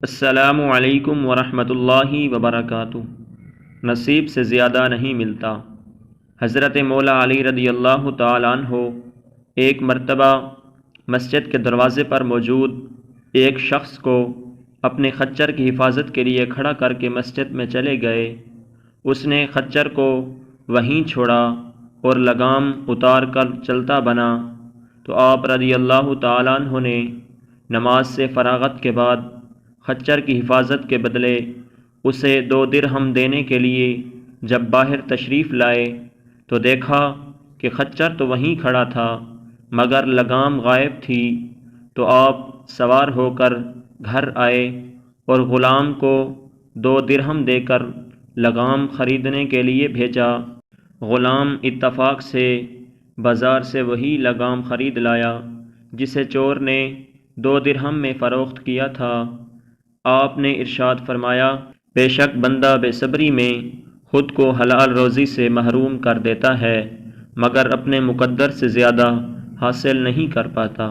السلام علیکم ورحمۃ اللہ وبرکاتہ۔ نصیب سے زیادہ نہیں ملتا۔ حضرت مولا علی رضی اللہ تعالیٰ عنہ ایک مرتبہ مسجد کے دروازے پر موجود ایک شخص کو اپنے خچر کی حفاظت کے لیے کھڑا کر کے مسجد میں چلے گئے۔ اس نے خچر کو وہیں چھوڑا اور لگام اتار کر چلتا بنا تو آپ رضی اللہ تعالیٰ عنہ نے نماز سے فراغت کے بعد خچر کی حفاظت کے بدلے اسے 2 درہم دینے کے لیے جب باہر تشریف لائے تو دیکھا کہ خچر تو وہیں کھڑا تھا مگر لگام غائب تھی، تو آپ سوار ہو کر گھر آئے اور غلام کو 2 درہم دے کر لگام خریدنے کے لیے بھیجا۔ غلام اتفاق سے بازار سے وہی لگام خرید لایا جسے چور نے 2 درہم میں فروخت کیا تھا۔ آپ نے ارشاد فرمایا، بے شک بندہ بے صبری میں خود کو حلال روزی سے محروم کر دیتا ہے مگر اپنے مقدر سے زیادہ حاصل نہیں کر پاتا۔